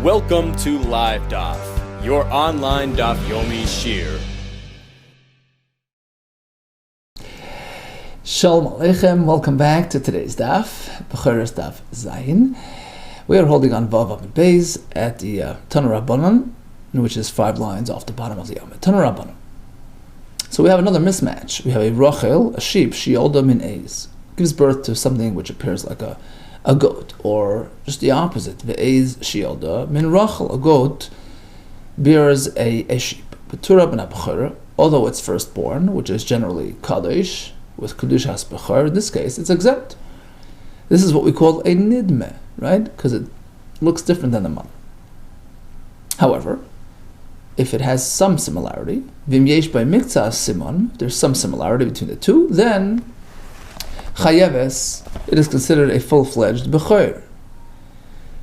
Welcome to LiveDaf, your online Daf Yomi Shir. Shalom Aleichem, welcome back to today's Daf, BECHOROS Daf Zayin. We are holding on Vav Amud Beis at the Tanu-Rabbanan, which is 5 lines off the bottom of the Amud. Tanu-Rabbanan. So we have another mismatch. We have a Rachel, a sheep, Shiolda min Eiz, gives birth to something which appears like a goat, or just the opposite. Ve'ez Shiolda min Rachel, a goat bears a sheep. Betura ben Bechora, although it's firstborn, which is generally Kadosh, with Kedushas Bechor, in this case, it's exempt. This is what we call a nidme, right? Because it looks different than the mother. However, if it has some similarity, vim yesh by miktzah simon, there's some similarity between the two, then chayeves, it is considered a full-fledged bechor.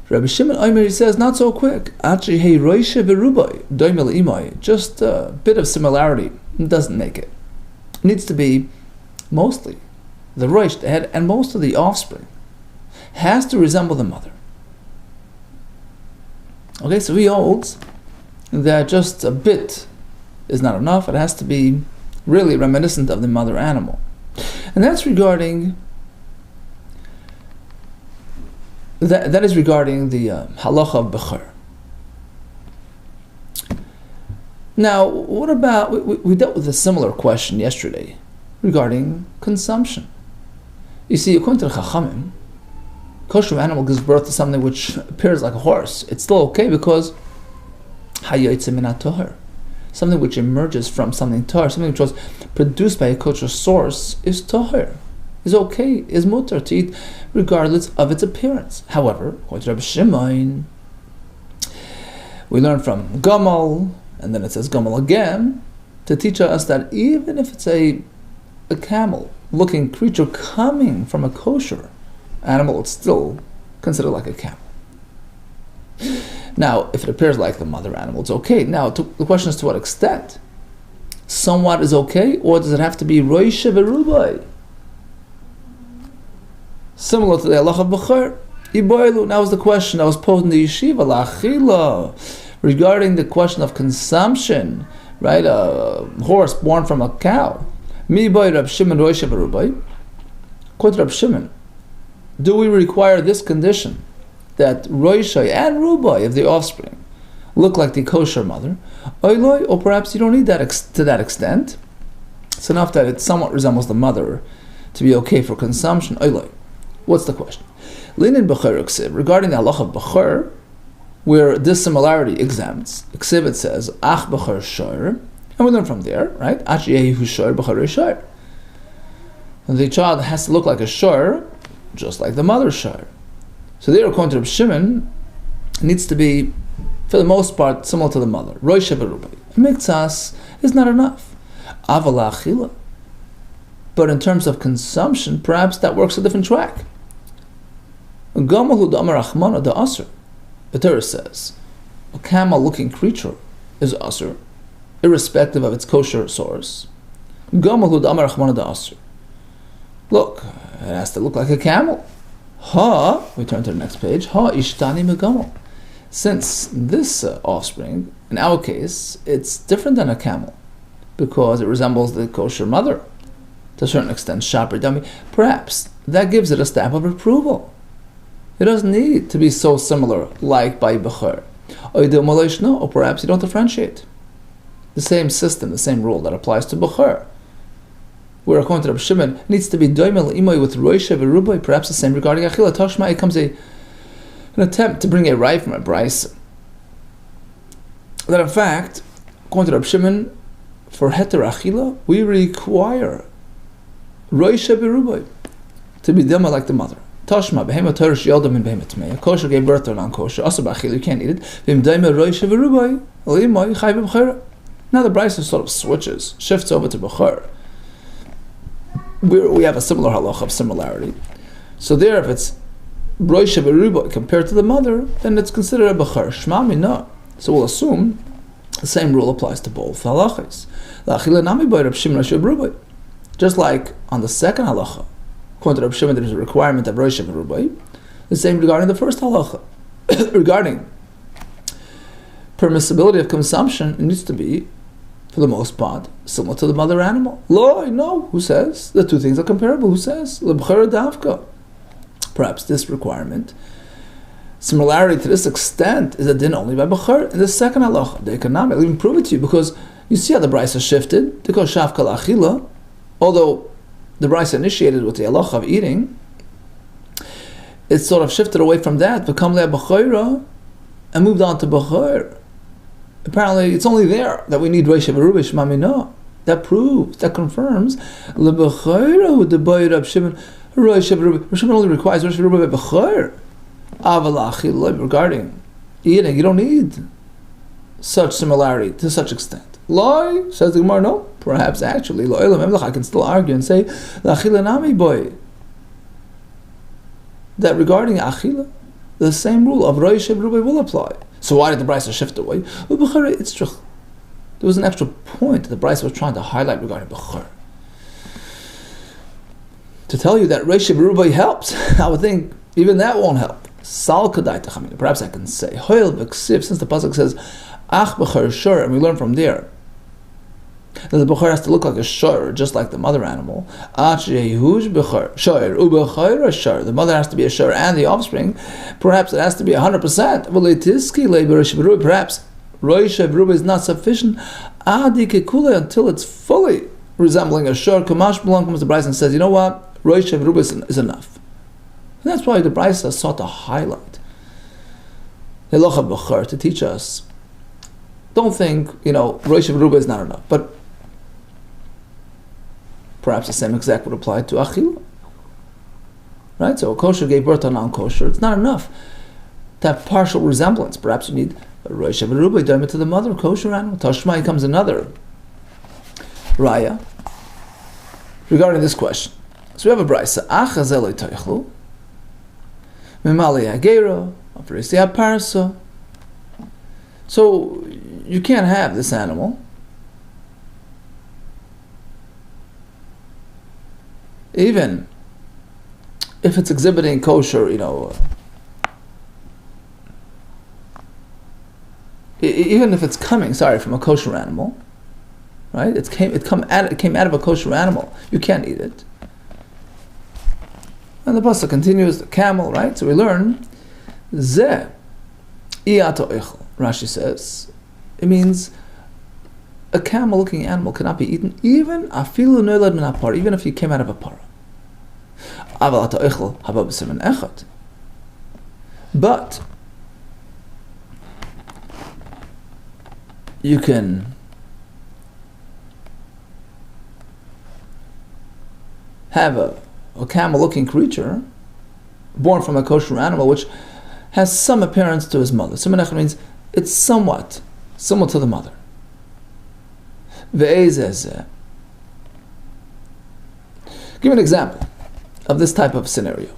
Rabbi Shimon Omer says, not so quick. Achi hey roishe v'rubai doimel imai. Just a bit of similarity doesn't make it. It needs to be mostly the roish, the head, and most of the offspring has to resemble the mother. Okay, so he holds that just a bit is not enough. It has to be really reminiscent of the mother animal. And that's regarding that is regarding the halacha of bechor. Now, what about, we dealt with a similar question yesterday regarding consumption. You see, according to the Chachamim, kosher animal gives birth to something which appears like a horse. It's still okay because hayotze min ha-tohar, something which emerges from something tahor, something which was produced by a kosher source, is tahor, is okay, is mutar to eat regardless of its appearance. However, according to Rabbi Shimon, we learn from Gamal, and then it says Gamal again, to teach us that even if it's a camel-looking creature coming from a kosher animal, it's still considered like a camel. Now, if it appears like the mother animal, it's okay. Now, the question is to what extent? Somewhat is okay, or does it have to be roishe v'rubai? Similar to the halacha of bechor. Iboilu. Now is the question that was posed in the yeshiva, la'achila, regarding the question of consumption, right? A horse born from a cow. Mi boy Rab Shimon roishe v'rubai. Quote Rab Shimon, do we require this condition, that roishay and rubai of the offspring look like the kosher mother, or perhaps you don't need that to that extent. It's enough that it somewhat resembles the mother to be okay for consumption. What's the question? Linin bechor ksiv, regarding the halacha of bechor, where dissimilarity exempts, ksiv it says ach bechor shor, and we learn from there, right? Ach yehu shor bechor shor. The child has to look like a shor, just like the mother shor. So there, according to Reb Shimon, it needs to be, for the most part, similar to the mother. Roishe v'rubai. Miktzas is not enough. Aval achila. But in terms of consumption, perhaps that works a different track. Gamal da'amar achmana da'asr. The Torah says, a camel-looking creature is asr, irrespective of its kosher source. Gamal da'amar achmana da'asr. Look, it has to look like a camel. We turn to the next page. Ishtani megamel. Since this offspring, in our case, it's different than a camel because it resembles the kosher mother to a certain extent. Shaper dami. Perhaps that gives it a stamp of approval. It doesn't need to be so similar, like by bechor. Or perhaps you don't differentiate. The same system, the same rule that applies to bechor, where according to Rabbi Shimon, it needs to be doimel imay with roishe v'rubai, perhaps the same regarding achila. Tashma, it comes an attempt to bring a right from a brayso that in fact, according to Rabbi Shimon, for heter achila, we require roishe v'rubai to be dema like the mother. Tashma, behema torah shiolda min behema tmei. A kosher gave birth to a non-kosher. Also b'achila, you can't eat it. V'im doimel roishe v'rubai, l'imay chay b'bechora. Now the brayso sort of switches, shifts over to bechor. We have a similar halacha of similarity. So there, if it's roishe v'rubai compared to the mother, then it's considered a bechor. Shma mina. So we'll assume the same rule applies to both halachas. Just like on the second halacha, according to Rabbi Shimon, there is a requirement of roishe v'rubai. The same regarding the first halacha, regarding permissibility of consumption, it needs to be, for the most part, similar to the mother animal. No. Who says? The two things are comparable. Who says? L'bechora davka. Perhaps this requirement, similarity to this extent, is a din only by bechor. In the second halacha, the economic, I'll even prove it to you, because you see how the brisa shifted. Because shavka la'achila, although the brisa initiated with the halacha of eating, it sort of shifted away from that, v'kam le'bechora, and moved on to bechor. Apparently, it's only there that we need Rosh Hashanah Shmamina. That proves, that confirms. Lebechayra the boy Rab Shimon. Rosh Hashanah only requires Rosh Hashanah bechayr. Avalachil regarding eating, you don't need such similarity to such extent. Loi says the Gemara. No, perhaps actually I can still argue and say lachila nami boy. That regarding achila, the same rule of Rosh Hashanah will apply. So why did the brisa shift away? It's true. There was an extra point that the brisa was trying to highlight regarding bechor. To tell you that Rosh Hashanah helps, I would think even that won't help. Sal kadai techamina. Perhaps I can say hoil b'ksiv, since the pasuk says ach bechor shor, and we learn from there that the bechor has to look like a shor, just like the mother animal. The mother has to be a shor and the offspring. Perhaps it has to be 100%. Perhaps Rosh Hashanah is not sufficient until it's fully resembling a shor. Kamash Blanc comes to Bryce and says, you know what? Rosh Hashanah is enough. And that's why the Bryce sought to highlight the halacha bechor to teach us. Don't think, Rosh Hashanah is not enough. But perhaps the same exact would apply to achila. Right? So a kosher gave birth to a non-kosher. It's not enough to have partial resemblance. Perhaps you need a Rosh Hashanah done to the mother, kosher animal. Tashmai comes another raya regarding this question. So we have a brisa. Achazel teichlu mimali agera afarisi parsa. So you can't have this animal even if it's exhibiting kosher, even if it's coming, from a kosher animal, right? It came out of a kosher animal. You can't eat it. And the pasuk continues, the camel, right? So we learn, Zeh iato eichel. Rashi says, it means a camel-looking animal cannot be eaten, even afilu noilad min hapara, even if he came out of a para. Aval ato eichel haba b'siman echad. But you can have a camel-looking creature born from a kosher animal which has some appearance to his mother. Siman echad means it's somewhat similar to the mother. Ve'ezeh. Give an example of this type of scenario.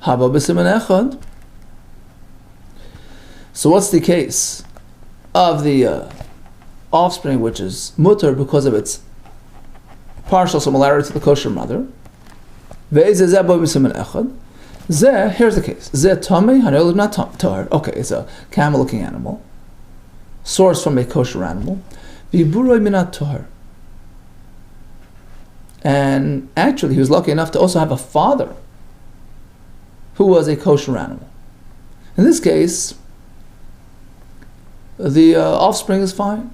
Haba b'siman echad. So what's the case of the offspring which is mutter because of its partial similarity to the kosher mother? Ve'ezeh zeh b'siman echad. Zeh, here's the case. Zeh tamei hanolad not tahor. Okay, it's a camel-looking animal, sourced from a kosher animal. V'buroi minat tahor. And actually, he was lucky enough to also have a father who was a kosher animal. In this case, the offspring is fine.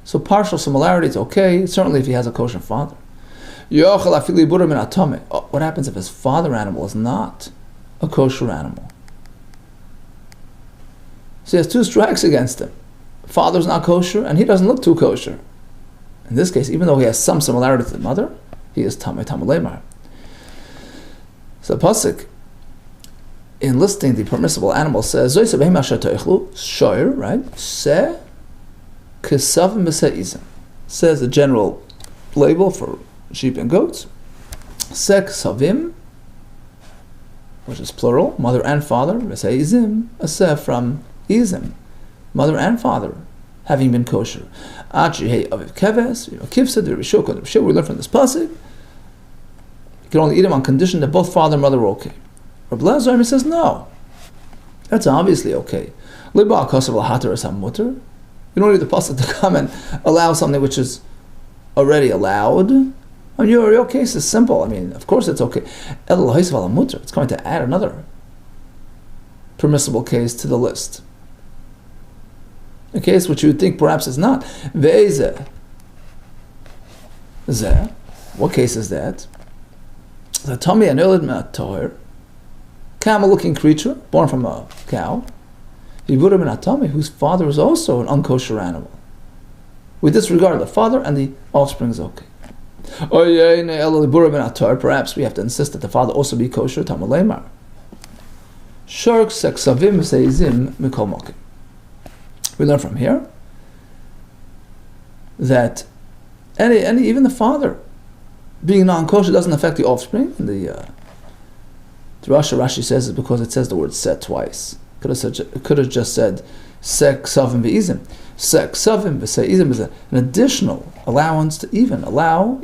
So partial similarity is okay, certainly if he has a kosher father. What happens if his father animal is not a kosher animal? So he has two strikes against him. Father's not kosher, and he doesn't look too kosher. In this case, even though he has some similarity to the mother, he is tamei lemar. So the pasuk, in listing the permissible animal, says, shoyer, right? Se kesavim b'se'izim. Says the general label for sheep and goats. Se kesavim, which is plural, mother and father. B'se'izim, a se from izim, mother and father, having been kosher. We learn from this pasuk, you can only eat them on condition that both father and mother were okay. Rabbi Lezer says no. That's obviously okay. You don't need the pasuk to come and allow something which is already allowed. I mean, your case is simple. I mean, of course it's okay. It's going to add another permissible case to the list. A case which you would think perhaps is not. What case is that? The tummy and camel-looking creature born from a cow, whose father is also an unkosher animal. We disregard the father and the offspring is okay. Perhaps we have to insist that the father also be kosher. We learn from here that even the father being non-kosher doesn't affect the offspring. And the Rashi says it's because it says the word set twice. It could have just said sek savim ve'izim. Sek savim ve'se'izim is an additional allowance to even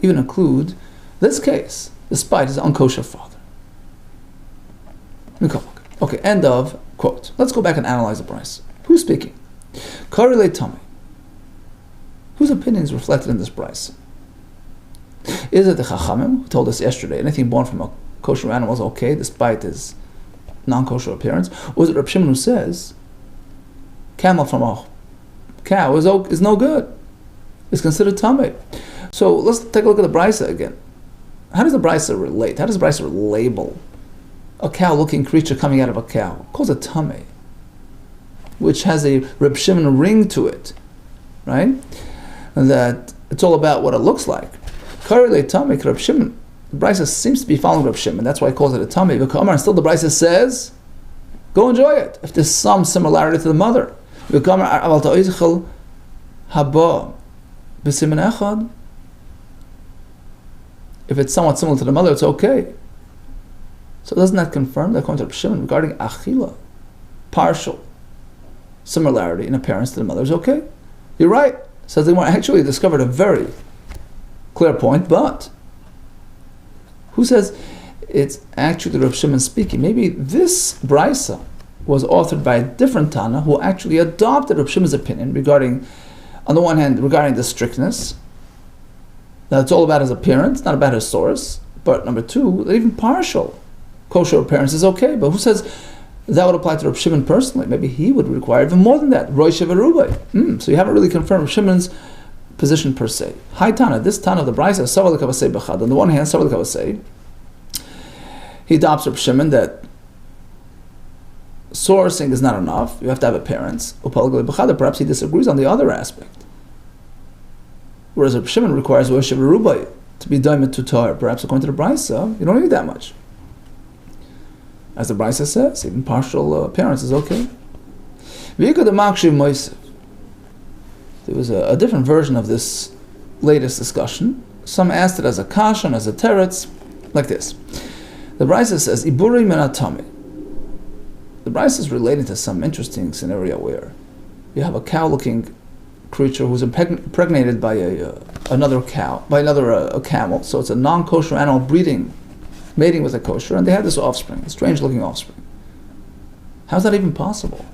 include this case, despite his unkosher father. Okay, end of quote. Let's go back and analyze the brisa. Who's speaking? Korele Tami. Whose opinion is reflected in this brisa? Is it the Chachamim who told us yesterday anything born from a kosher animal is okay despite his non-kosher appearance? Or is it Reb Shimon who says camel from a cow is no good? It's considered tamei. So let's take a look at the brisa again. How does the brisa relate? How does the brisa label a cow-looking creature coming out of a cow? It calls it tamei, which has a Reb Shimon ring to it, right? And that it's all about what it looks like. Karele tamei Reb Shimon. The brisa seems to be following Reb Shimon. That's why he calls it a tamei. And still the brisa says, go enjoy it. If there's some similarity to the mother. If it's somewhat similar to the mother, it's okay. So doesn't that confirm that according to Reb Shimon regarding achila, partial similarity in appearance to the mother is okay? You're right. Says they actually discovered a very clear point, but who says it's actually Reb Shimon speaking? Maybe this brisa was authored by a different Tana who actually adopted Reb Shimon's opinion regarding, on the one hand, regarding the strictness, that it's all about his appearance, not about his source, but number two, that even partial kosher appearance is okay. But who says that would apply to Reb Shimon personally? Maybe he would require even more than that. Rosh V'Rubai. So you haven't really confirmed Reb Shimon's position per se. Hi Tana, this Tana of the Brisa, Savar L'Kavasei B'chad. On the one hand, Savar L'Kavasei, he adopts Reb Shimon that sourcing is not enough. You have to have appearance. Perhaps he disagrees on the other aspect. Whereas Reb Shimon requires Rosh V'Rubai to be daimet to tar. Perhaps according to the Brisa, you don't need that much. As the Brisa says, even partial appearance is okay. There was a different version of this latest discussion. Some asked it as a kasha and as a teretz, like this. The Brisa says, Iburi menatami. The Brisa is relating to some interesting scenario where you have a cow-looking creature who's impregnated by another cow, by a camel. So it's a non-kosher animal mating with a kosher, and they have this offspring, a strange-looking offspring. How's that even possible?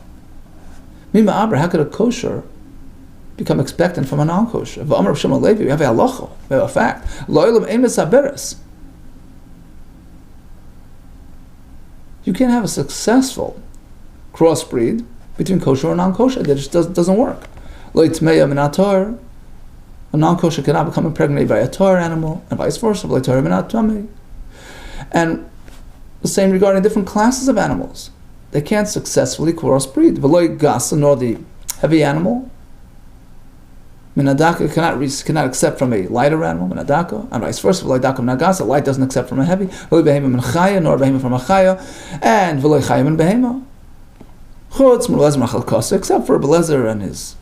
Mima Abra, how could a kosher become expectant from a non-kosher? We have a halacha, we have a fact. You can't have a successful crossbreed between kosher and non-kosher. That just doesn't work. A non-kosher cannot become impregnated by a Torah animal, and vice versa. And the same regarding different classes of animals. They can't successfully crossbreed. V'loi gasa, nor the heavy animal. Minadaka cannot accept from a lighter animal, minadaka, and vice versa. V'loi daka minagasa, light doesn't accept from a heavy. V'loi behema min chaya, nor behema from a chaya, and v'loi chaya min behema. Chutz m'lezer machal kasa, except for Belezer and his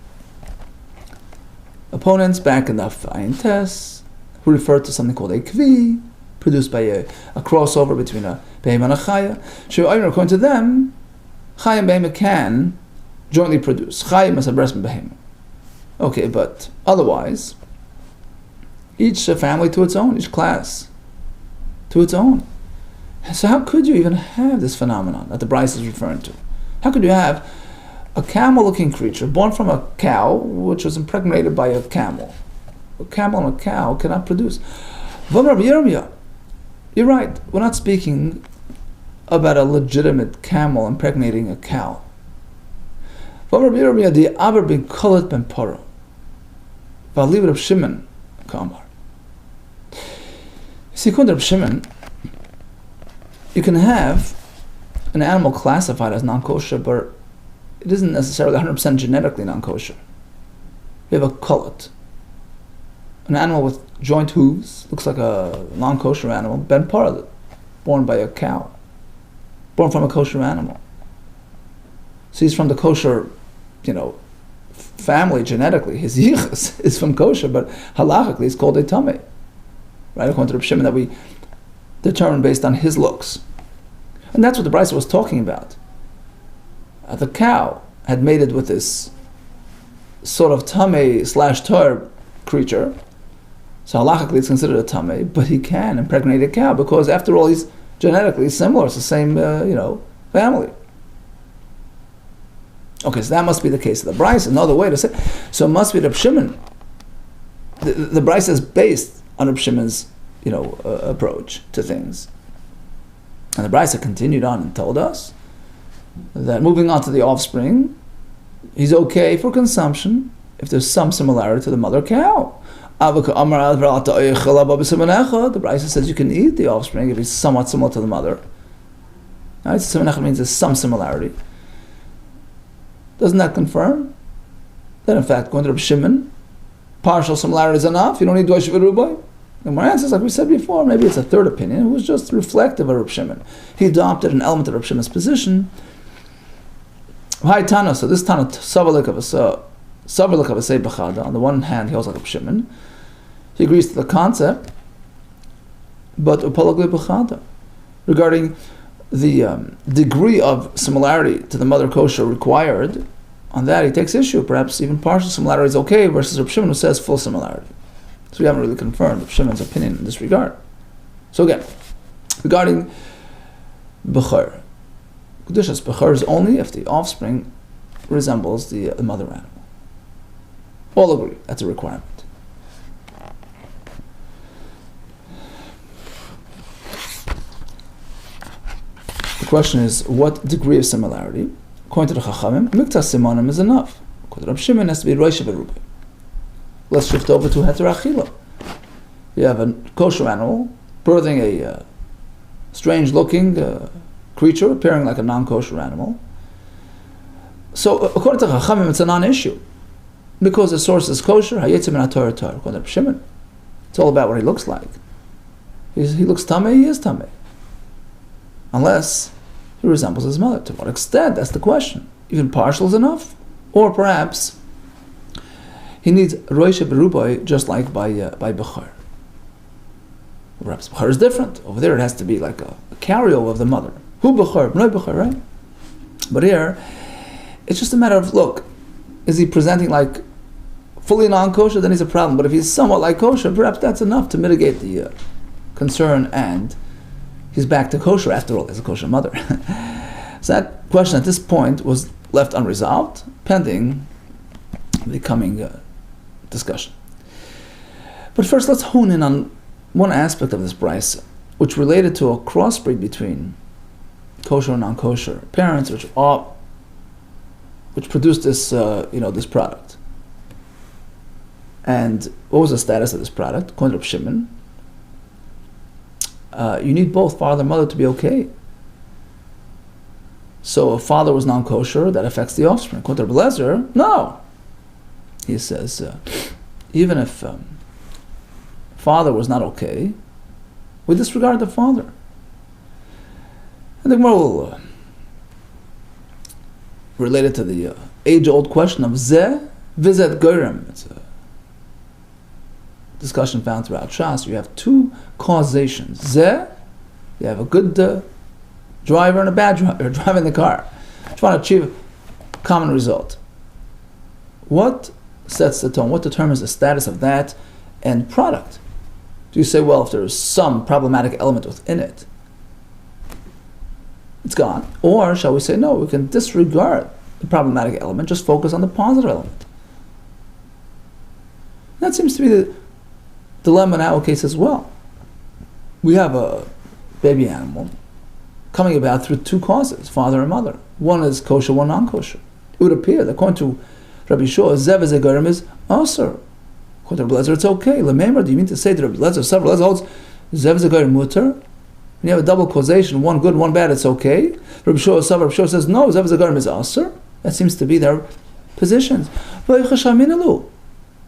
opponents back in the Ayin Tes, who referred to something called a kvi, produced by a crossover between a behema and a chaya. According to them, chaya and behema can jointly produce. Chaya must have breast and behema. Okay, but otherwise, each family to its own, each class to its own. So how could you even have this phenomenon that the Bryce is referring to? How could you have a camel-looking creature born from a cow which was impregnated by a camel? A camel and a cow cannot produce. You're right. We're not speaking about a legitimate camel impregnating a cow. See, according to Shimon, you can have an animal classified as non-kosher, but it isn't necessarily 100% genetically non-kosher. You have a kullet, an animal with joint hooves, looks like a non-kosher animal, ben parah, born by a cow, born from a kosher animal. So he's from the kosher, family genetically. His yichus is from kosher, but halachically he's called a tameh. Right, according to Reb Shimon, that we determine based on his looks. And that's what the Brisa was talking about. The cow had mated with this sort of tameh/tor creature. So halachically it's considered a tameh, but he can impregnate a cow because after all he's genetically similar. It's the same, family. Okay, so that must be the case of the Brisa. Another way to say, so it must be Reb Shimon. The Brisa is based on Reb Shimon's, approach to things. And the Brisa continued on and told us that moving on to the offspring, he's okay for consumption if there's some similarity to the mother cow. The Brisa says you can eat the offspring if he's somewhat similar to the mother. Right? Simanech means there's some similarity. Doesn't that confirm that in fact, going to Reb Shimon, partial similarity is enough? You don't need Doish V'Rubai? The Gemara answers, like we said before, maybe it's a third opinion. It was just reflective of Reb Shimon. He adopted an element of Reb Shimon's position. Hi Tana, so this Tana, Savalik of a Say Bechada, on the one hand, he holds like Reb Shimon. He agrees to the concept, but Upalagli Bechada, regarding the degree of similarity to the mother kosher required, on that he takes issue. Perhaps even partial similarity is okay versus Reb Shimon who says full similarity. So we haven't really confirmed Reb Shimon's opinion in this regard. So again, regarding Bechor, Kedushas Bechor is only if the offspring resembles the mother animal. All agree, that's a requirement. The question is, what degree of similarity? According to the Chachamim, Miktas Simonim is enough. According to Reb Shimon, it has to be Rosh V'Rubai. Let's shift over to Heter Achila. You have a kosher animal birthing a strange-looking creature appearing like a non-kosher animal. So, according to Chachamim, it's a non-issue because the source is kosher. Hayetzim and Torah. According to Reb Shimon, it's all about what he looks like. He looks tameh. He is tameh, unless he resembles his mother. To what extent? That's the question. Even partial is enough, or perhaps he needs Rosh V'Rubai just like by Bechor. Perhaps Bechor is different. Over there it has to be like a carryover of the mother. Who Bechor? No Bechor, right? But here, it's just a matter of, look, is he presenting like fully non-kosher? Then he's a problem. But if he's somewhat like kosher, perhaps that's enough to mitigate the concern, and he's back to kosher after all. There's a kosher mother. So that question at this point was left unresolved, pending the coming discussion. But first, let's hone in on one aspect of this brisa, which related to a crossbreed between kosher and non-kosher parents, which produced this, this product. And what was the status of this product? According to Reb Shimon, you need both father and mother to be okay. So if father was non-kosher, that affects the offspring. According to Reb Eliezer, no. He says, even if father was not okay, we disregard the father. And the Gemara will relate it to the age-old question of Zeh Vizet Goyrem. It's a discussion found throughout Shas. You have two causations. Zeh, you have a good driver and a bad driver driving the car. Trying to achieve a common result. What sets the tone? What determines the status of that end product? Do you say, well, if there is some problematic element within it, it's gone. Or shall we say, no, we can disregard the problematic element, just focus on the positive element. That seems to be the dilemma in our case as well. We have a baby animal coming about through two causes, father and mother. One is kosher, one non-kosher. It would appear that according to Rabbi Shua, zev zegarim is asur. According to Rabbi Lezer, it's okay. Lememar, do you mean to say that Rabbi Lezer, several Lezer holds zev zegarim muter? When you have a double causation, one good, one bad, it's okay. Rabbi Shua says no, zev zegarim is asur. That seems to be their positions. If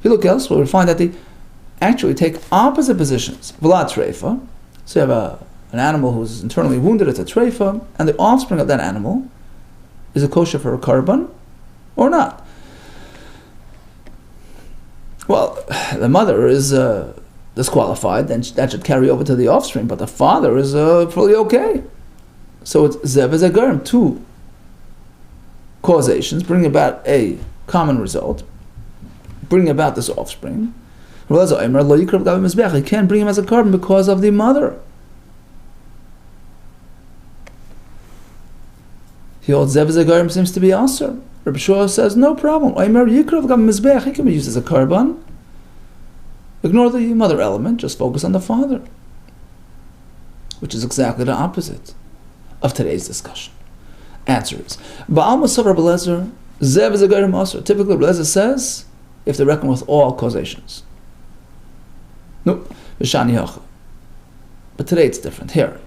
you look elsewhere, we find that they actually take opposite positions. Vlad treifa. So you have an animal who's internally wounded, it's a treifa, and the offspring of that animal is a kosher for a korban or not. Well, the mother is disqualified, then that should carry over to the offspring, but the father is fully okay. So it's zev zegarim, two causations, bring about a common result, bring about this offspring. He can't bring him as a korban because of the mother. He holds zev zegarim seems to be asur. Rabbi Shua says no problem. He can be used as a korban. Ignore the mother element, just focus on the father, which is exactly the opposite of today's discussion. Answer is Ba'al Masav Rabbi Lezer zev zegarim asur. Typically, Rabbi Lezer says if they reckon with all causations. No, but today it's different. Here,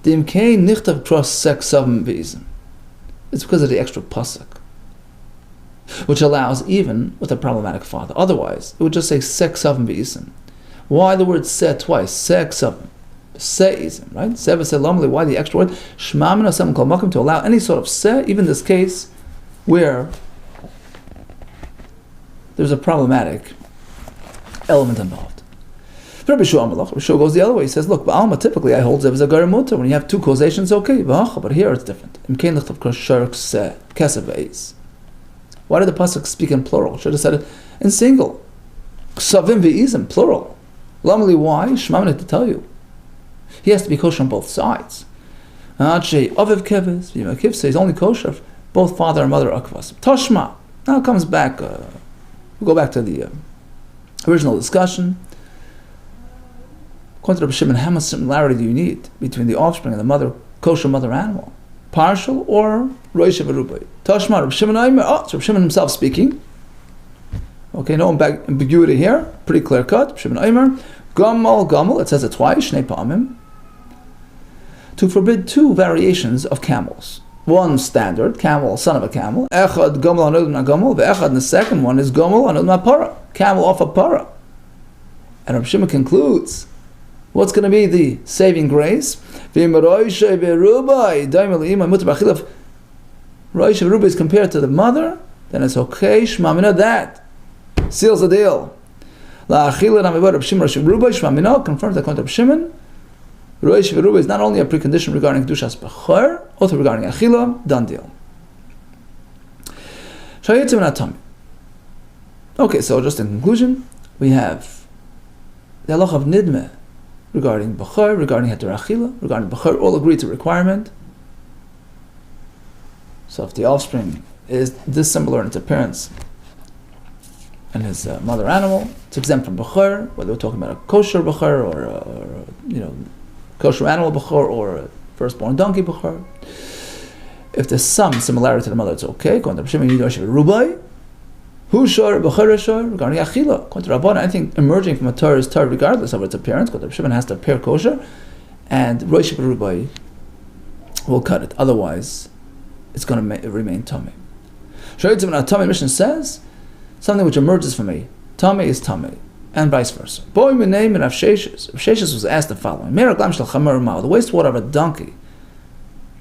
the imkain nichtav cross sex savim ve'izim. It's because of the extra pasuk, which allows even with a problematic father. Otherwise, it would just say sex savim ve'izim. Why the word se twice? Sex savim, se'izim, right? Se v'selamli. Why the extra word? Shma min hasem kol makom, to allow any sort of se, even this case where there's a problematic element involved. Rabbi Shua goes the other way. He says, look, Ba'alma, typically I hold zev zegarim muter. When you have two causations, okay. But here it's different. Why did the pasuk speak in plural? Should have said it in single. Ksavim ve'izim, plural. Lamali, why? Shmamina to tell you. He has to be kosher on both sides. Aviv keves, v'yimakiv, so he's only kosher both father and mother akvas. Tashma. Now it comes back. We'll go back to the original discussion. According to Rabbi Shimon, how much similarity do you need between the offspring and the mother, kosher mother animal? Partial or roish v'rubai? Tashma, Rabbi Shimon Aimer. Oh, it's Rabbi Shimon himself speaking. Okay, no ambiguity here. Pretty clear cut. Rabbi Shimon Aimer. Gamal, it says it twice, shnei pa'amim. To forbid two variations of camels. One standard, camel, son of a camel. Echad gamal anod na gamal. Ve'echad, and the second one is gamal anod na para. Camel off a para. And Rabbi Shimon concludes, what's going to be the saving grace? Roish v'rubai is compared to the mother, then it's okay. Shmamina, that seals the deal. Confirms that according to Rabbi Shimon, Roish v'rubai is not only a precondition regarding kedushas bechor, also regarding achila. Done deal. Okay, so just in conclusion, we have the halach of nidmeh regarding bechor, regarding heter achila, regarding bechor, all agree to requirement. So if the offspring is dissimilar in its appearance and his mother animal, it's exempt from bechor, whether we're talking about a kosher bechor or kosher animal bechor or a firstborn donkey bechor. If there's some similarity to the mother, it's okay. According to Rabbi Shimon, Yidosh Rubai, Hushar bechor shor, regarding achila. According to Rabbanan, anything emerging from a Torah is Torah regardless of its appearance. According to Rabbi Shimon, has to appear kosher, and Roish Rubai will cut it. Otherwise, it's going to remain tummy. Tummy mission says something which emerges from a tummy is tummy, and vice versa. Boy, my name and Rav Sheshes. Rav Sheshes was asked the following: the wastewater of a donkey,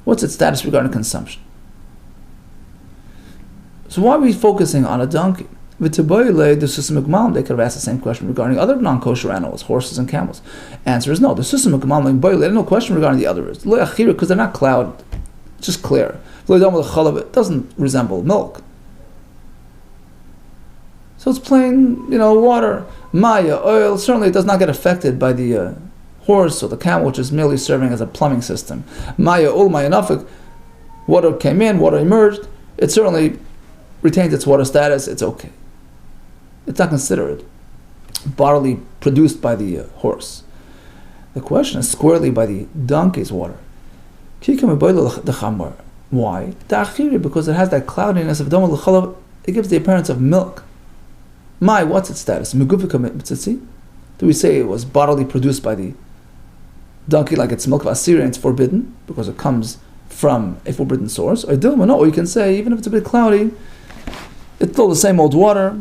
what's its status regarding consumption? So why are we focusing on a donkey? They could have asked the same question regarding other non-kosher animals, horses and camels. Answer is no. The there's no question regarding the others because they're not clouded. It's just clear. It doesn't resemble milk. So it's plain, water, maya, oil. Certainly it does not get affected by the horse or the camel, which is merely serving as a plumbing system. Maya ul maya nafik, water came in, water emerged, it certainly retains its water status, it's okay. It's not considered bodily produced by the horse. The question is squarely by the donkey's water. Why? Because it has that cloudiness of dama l'chalav, it gives the appearance of milk. What's its status? Do we say it was bodily produced by the donkey like it's milk of Assyria and it's forbidden because it comes from a forbidden source? Or you can say, even if it's a bit cloudy, it's still the same old water.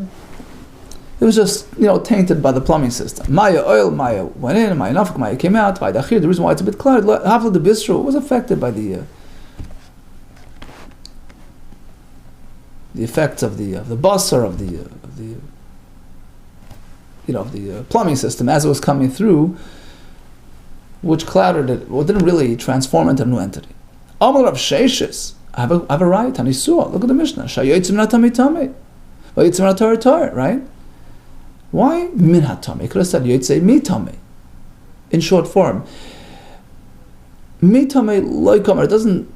It was just, tainted by the plumbing system. Maya oil, Maya went in, Maya nafik, Maya came out. The reason why it's a bit cloudy, Havla the bistro was affected by the effects of the basar of the plumbing system as it was coming through, which clouded it, didn't really transform into a new entity. Amar of Sheishis, I have a right, Tanisua. Look at the Mishnah. Shayotzim natami tame, vayotzim natorah-torah, right? Why min hatame? Could have said yotzei mitame. In short form, mitame loikamer. It doesn't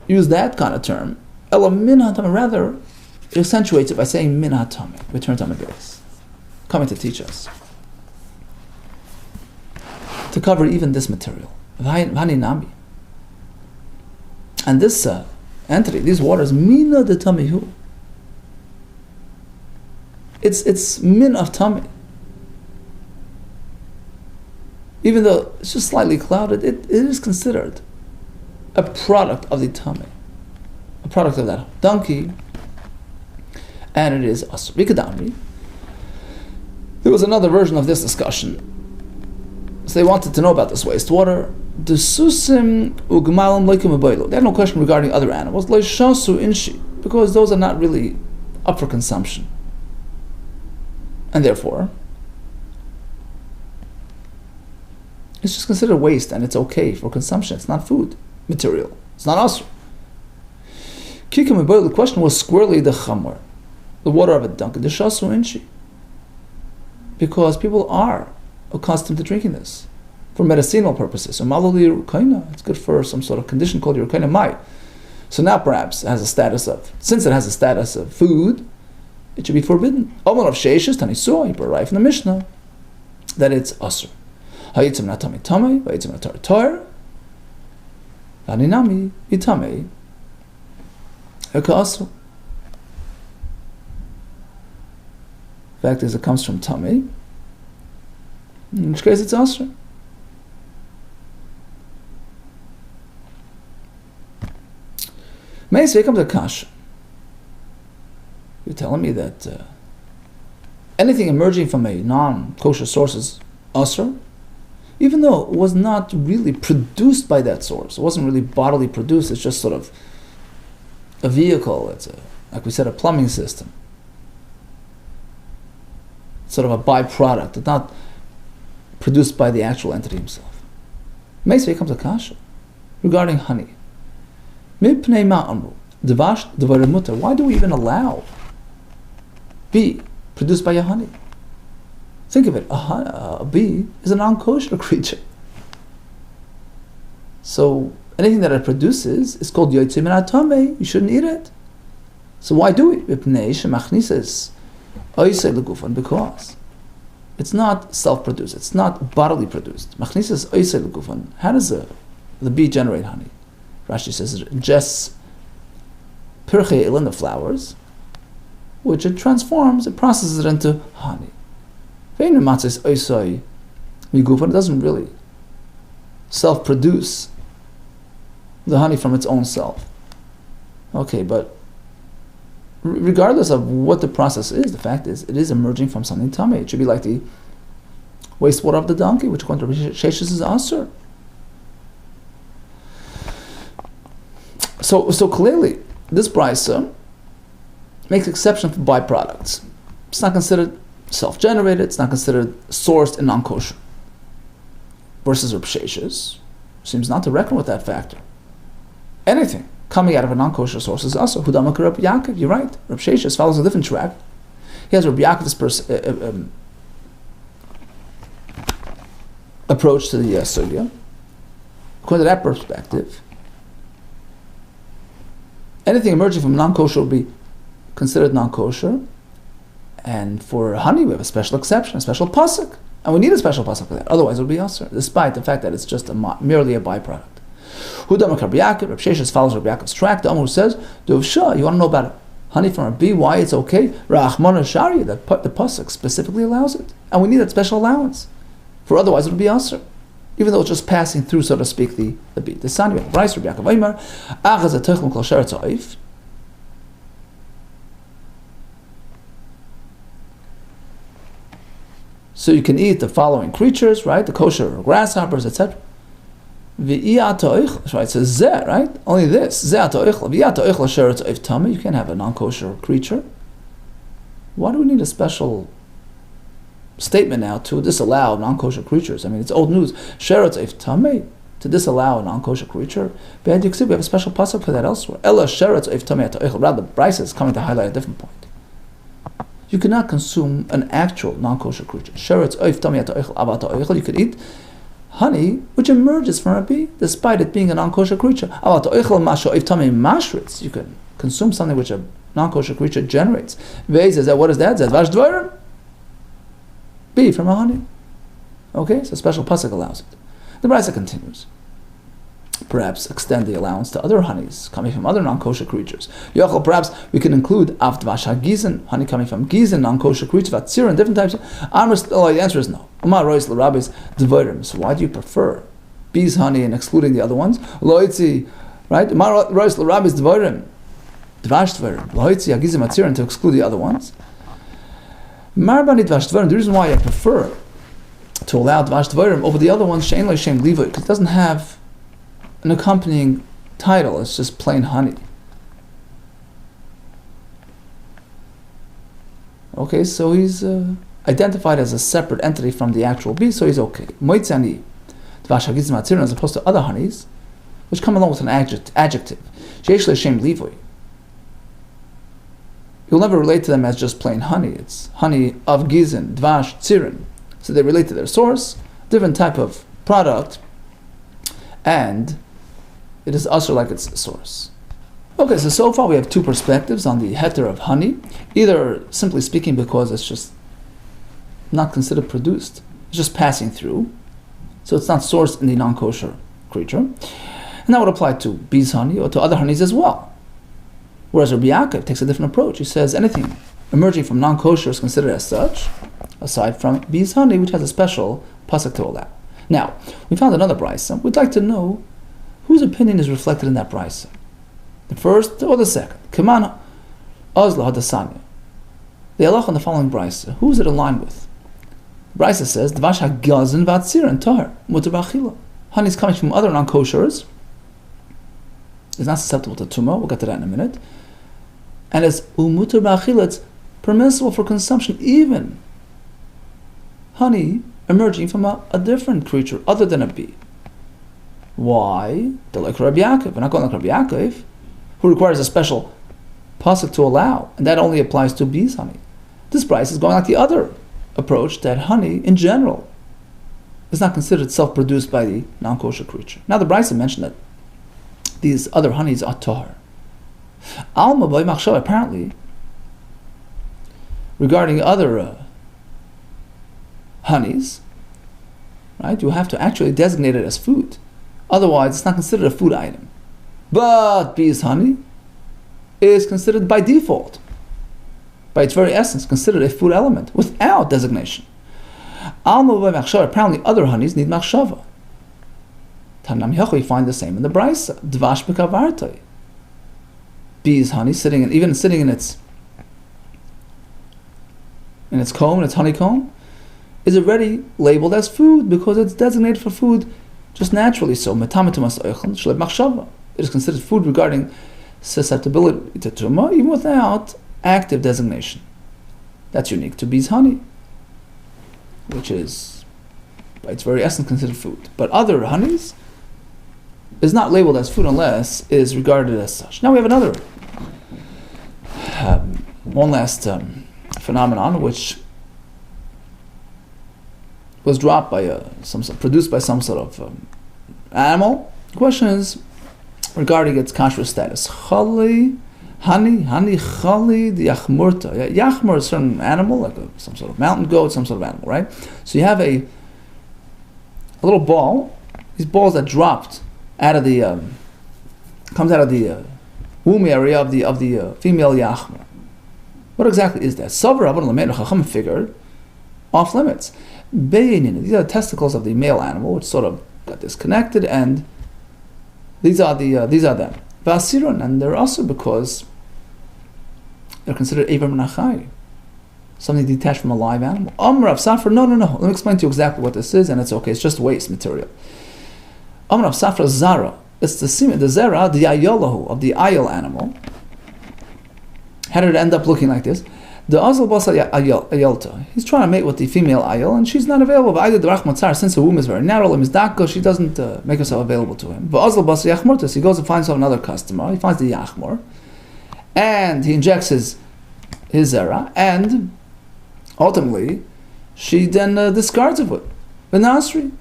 use that kind of term. Ela min hatame. Rather, it accentuates it by saying min hatame. Returns on the base, coming to teach us, to cover even this material. Vani nami. And this entity, these waters, mina de tamihu. It's min of tummy. Even though it's just slightly clouded, it is considered a product of the tummy, a product of that donkey, and it is asur. Bikadamri. There was another version of this discussion. So they wanted to know about this wastewater. The susim ugmalam loikum abaylo. They had no question regarding other animals. Loishasu inshi, because those are not really up for consumption. And therefore, it's just considered waste and it's okay for consumption. It's not food material. It's not asur. The question was squarely the chamor, the water of a donkey, the shasu inshi. Because people are accustomed to drinking this for medicinal purposes. So malali rukaina, it's good for some sort of condition called rukaina mai. So now perhaps it has a status of, since it has a status of food, it should be forbidden. Omar of Sheishis, Tanisua, you arrive from the Mishnah that it's asur. Hayitzim natami tamei, vayitzim natorah-torah, vaninami itamei, eka asur. Fact is, it comes from tamei, in which case it's asur. Meis, here comes a kasha. You're telling me that anything emerging from a non-kosher source is asur, even though it was not really produced by that source. It wasn't really bodily produced. It's just sort of a vehicle. It's like we said, a plumbing system. It's sort of a byproduct. It's not produced by the actual entity himself. Meisvei comes a kasha regarding honey. Mipnei ma'amru devash devarim mutar. Why do we even allow bee produced by a honey? Think of it, a bee is a non-kosher creature. So anything that it produces is called yotzei min hatamei. You shouldn't eat it. So why do we? Because it's not self-produced. It's not bodily produced. How does the bee generate honey? Rashi says it ingests pirchei ilin, the flowers, which it transforms, it processes it into honey. It doesn't really self-produce the honey from its own self. Okay, but regardless of what the process is, the fact is, it is emerging from something tummy. It should be like the wastewater of the donkey, which according to Sheshis is asur. So clearly, this brisa makes exception for byproducts. It's not considered self-generated. It's not considered sourced and non-kosher. Versus Reb Sheshis seems not to reckon with that factor. Anything coming out of a non-kosher source is asur. Hudama Reb Yaakov. You're right. Reb Sheshis follows a different track. He has Reb Yaakov's approach to the sugya, according to that perspective, anything emerging from non-kosher will be considered non-kosher. And for honey, we have a special exception, a special pasuk. And we need a special pasuk for that. Otherwise, it would be asur, despite the fact that it's just merely a byproduct. Hudam Rabbi Yaakov, Rabbi Sheshes follows Rabbi Yaakov's track. The Amor says, Dovsha, you want to know about honey from a bee, why it's okay? Rachmana Shari, the pasuk specifically allows it. And we need that special allowance. For otherwise, it would be asur. Even though it's just passing through, so to speak, the bee. The Sani, Bryce, Rabbi Yaakov, Aymar, Achaz HaToichlem Kol Sheretz Ha'oif. So you can eat the following creatures, right? The kosher grasshoppers, etc. Right? So zeh, right? Only this. You can't have a non-kosher creature. Why do we need a special statement now to disallow non-kosher creatures? I mean, it's old news. Sheretz eif tameh, to disallow a non-kosher creature. We have a special pasuk for that elsewhere. Ella sheretz eif tameh ha'toichel. Rather, the Bryce is coming to highlight a different point. You cannot consume an actual non-kosher creature. You could eat honey which emerges from a bee, despite it being a non-kosher creature. You can consume something which a non-kosher creature generates. What is that? Bee from a honey. Okay, so special pasuk allows it. The Brisa continues. Perhaps extend the allowance to other honeys coming from other non-kosher creatures. Yochel, perhaps we can include avdvash hagizen, honey coming from gizen, non-kosher creatures, vatzir, and different types. The answer is no. So why do you prefer bees' honey and excluding the other ones? Loitzi, right? Dvash dvarim. Loitzi hagizim vatzir, and to exclude the other ones. The reason why I prefer to allow dvash dvarim over the other ones, shein lo shem livoy, because it doesn't have an accompanying title. It's just plain honey. Okay, so he's identified as a separate entity from the actual bee, so he's okay. Moitzani, dvash hagizim atzirin, as opposed to other honeys, which come along with an adjective. Sheish le'shem livoy. You'll never relate to them as just plain honey. It's honey of gizin, dvash, tzirin. So they relate to their source, different type of product, and it is also like its source. Okay, so far we have two perspectives on the heter of honey. Either simply speaking because it's just not considered produced, it's just passing through, so it's not sourced in the non-kosher creature. And that would apply to bees' honey or to other honeys as well. Whereas Rabbi Yaakov takes a different approach. He says anything emerging from non-kosher is considered as such, aside from bees' honey, which has a special pasuk to allow. Now, we found another brisa. We'd like to know whose opinion is reflected in that brisa, the first or the second. Kamana Ozla Hadasanya. The halach on the following brisa, who is it aligned with? The brisa says, Dvash hagazin vatzir and tahar mutar b'achila. Honey is coming from other non-koshers. It's not susceptible to tumah. We'll get to that in a minute. And it's umutar b'achila. It's permissible for consumption, even honey emerging from a different creature other than a bee. Why? They're like Rabbi Yaakov. We're not going like Rabbi Yaakov, who requires a special pasuk to allow, and that only applies to bees' honey. This price is going like the other approach, that honey in general is not considered self-produced by the non-kosher creature. Now the Brisa mentioned that these other honeys are tahar. Alma by machshav, apparently, regarding other honeys, right? You have to actually designate it as food. Otherwise, it's not considered a food item. But bees' honey is considered by default, by its very essence, considered a food element without designation. Apparently, other honeys need machshava. We find the same in the Brisa. Dvash b'kavartoi. Bees' honey sitting in its comb, its honeycomb, is already labeled as food because it's designated for food just naturally so. It is considered food regarding susceptibility to tumah, even without active designation. That's unique to bees' honey, which is, by its very essence, considered food. But other honeys is not labeled as food unless it is regarded as such. Now we have another, one last phenomenon which was dropped by produced by some sort of animal. The question is regarding its kosher status. Chali, hani chali the yachmurta. Yachmur is a certain animal, like some sort of mountain goat, some sort of animal, right? So you have a little ball. These balls that dropped out of the comes out of the womb area of the female yachmur. What exactly is that? Savar Rabban Lameinu Chacham figured off limits. Beinin, these are the testicles of the male animal, which sort of got disconnected, and these are them. Vasirun, and they're also because they're considered Eiver Menachai, something detached from a live animal. Rav Safra, no. Let me explain to you exactly what this is, and it's okay. It's just waste material. Rav Safra Zara. It's the semen, the zera, the ayolahu of the ayol animal. How did it end up looking like this? The azal basa ayolta. He's trying to mate with the female ayol, and she's not available. Since the womb is very narrow, she doesn't make herself available to him. But azal basa yachmurtas. He goes and finds another customer. He finds the yachmur, and he injects his zera, and ultimately, she then discards it with the nasri,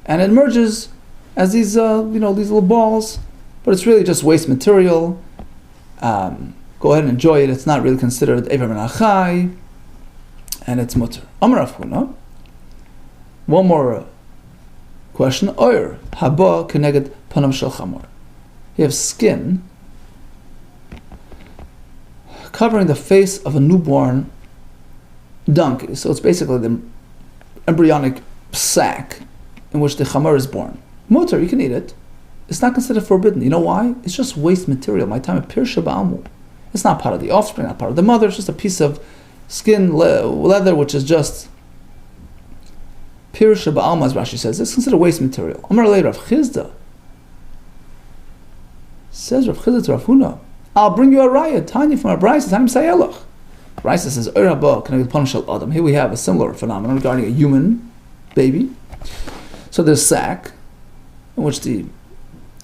and it emerges as these these little balls, but it's really just waste material. Go ahead and enjoy it. It's not really considered Eiver Menachai, and it's mutter. Amar Rav Huna. One more question. Oyer haba keneged panam shel chamor. You have skin covering the face of a newborn donkey. So it's basically the embryonic sac in which the chamor is born. Mutter, you can eat it. It's not considered forbidden. You know why? It's just waste material. My time at Pirsha Ba'amu. It's not part of the offspring, not part of the mother. It's just a piece of skin, leather, which is just Pirsha Ba'alma, as Rashi says. It's considered waste material. Amar Lei Rav Chizda. Says Rav Chizda to Rav Huna, I'll bring you a raya, Tanya from a Brisa, Tanya Sayelach. Brisa says, Adam. Here we have a similar phenomenon regarding a human baby. So there's sack in which the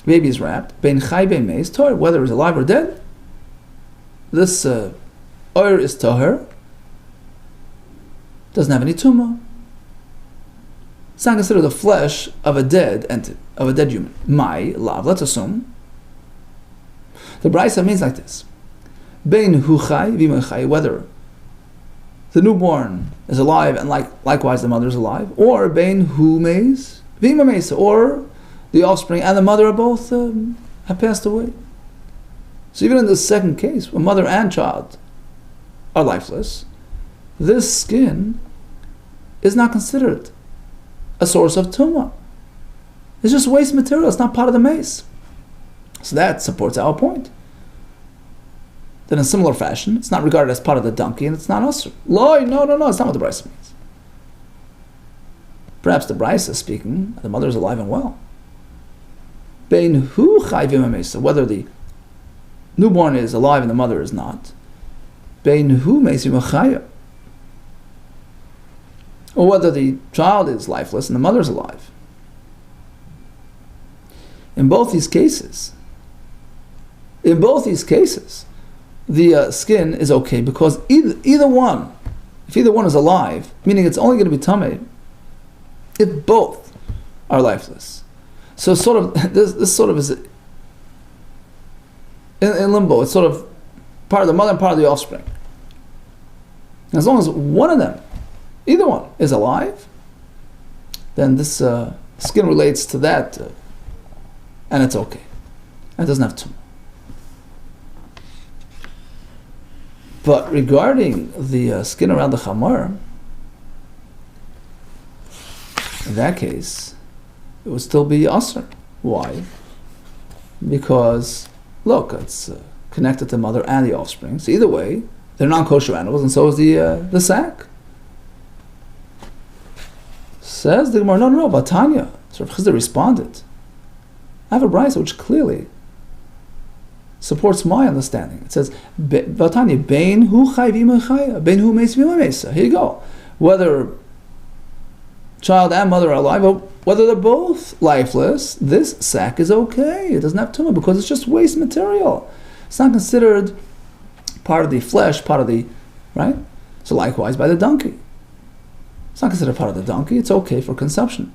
baby is wrapped, bein chai bein meis, Torah, whether it's alive or dead. This oir is tahor, doesn't have any tumah. It's not considered the flesh of a dead entity, of a dead human. My lav, let's assume. The Brisa means like this: bein hu chai v'imay chai, whether the newborn is alive and likewise the mother is alive, or bein hu meis v'imay meis, or the offspring and the mother are both have passed away. So even in the second case, when mother and child are lifeless, this skin is not considered a source of tumah. It's just waste material. It's not part of the mace. So that supports our point. Then in similar fashion, it's not regarded as part of the donkey, and it's not usher. No, it's not what the Brisa means. Perhaps the Brisa is speaking, the mother is alive and well. Bein hu chai v'imay, whether the newborn is alive and the mother is not. Bein hu meis v'imay, or whether the child is lifeless and the mother is alive. In both these cases, the skin is okay because either one, if either one is alive, meaning it's only going to be tamei if both are lifeless. So sort of this sort of is in limbo. It's sort of part of the mother and part of the offspring. As long as one of them, either one, is alive, then this skin relates to that, and it's okay. It doesn't have tumah. But regarding the skin around the chamor, in that case, it would still be asr. Why? Because, look, it's connected to the mother and the offspring. So either way, they're non-kosher animals, and so is the sack. Says the Gemara, no, but Tanya. So Rav Chizda responded, I have a brisa which clearly supports my understanding. It says, Vatanya, bein hu chai v'imay chaya, bein hu meis v'imay meisa. Here you go. Whether child and mother are alive, or whether they're both lifeless, this sack is okay. It doesn't have tumah because it's just waste material. It's not considered part of the flesh, part of the, right? So likewise by the donkey. It's not considered part of the donkey. It's okay for consumption.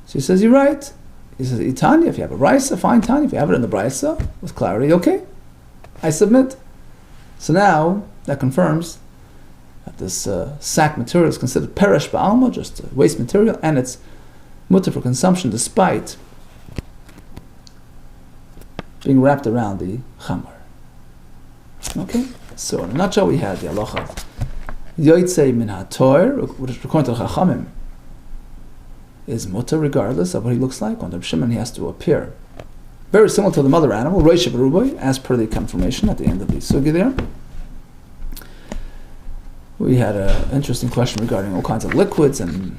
So he says, you're right. He says, Itanya, if you have a brisa, fine, Tanya. If you have it in the brisa, with clarity, okay. I submit. So now, that confirms that this sack material is considered peresh ba'alma, just waste material, and it's mutter for consumption despite being wrapped around the chamar. Okay? So in a nutshell, we had the halacha of yotzei min ha'tor, which according to the Chachamim is mutter regardless of what he looks like. On the Shimon, he has to appear very similar to the mother animal, roish b'ruboy, as per the confirmation at the end of the sugi there. We had an interesting question regarding all kinds of liquids and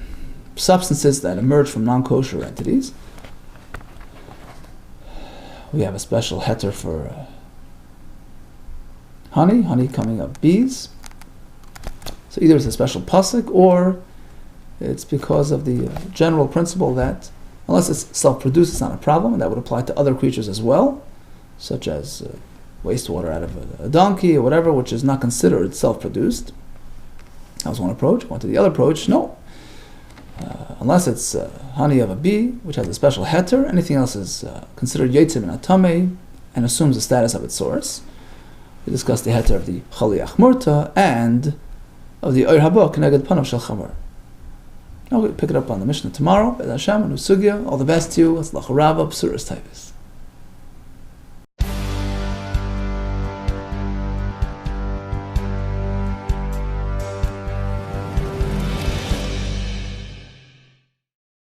substances that emerge from non-kosher entities. We have a special heter for honey coming of bees. So either it's a special pasuk or it's because of the general principle that unless it's self-produced, it's not a problem, and that would apply to other creatures as well, such as wastewater out of a donkey or whatever, which is not considered self-produced. That was one approach. Going to the other approach, no. Unless it's honey of a bee, which has a special heter, anything else is considered yotzei min hatamei and assumes the status of its source. We discussed the heter of the chaliach murta and of the oir haba keneged panav shel chamor. Now we'll pick it up on the Mishnah tomorrow. Be'ez Hashem, and Usugya. All the best to you. Atzlacha Rabba, B'suras Taivas.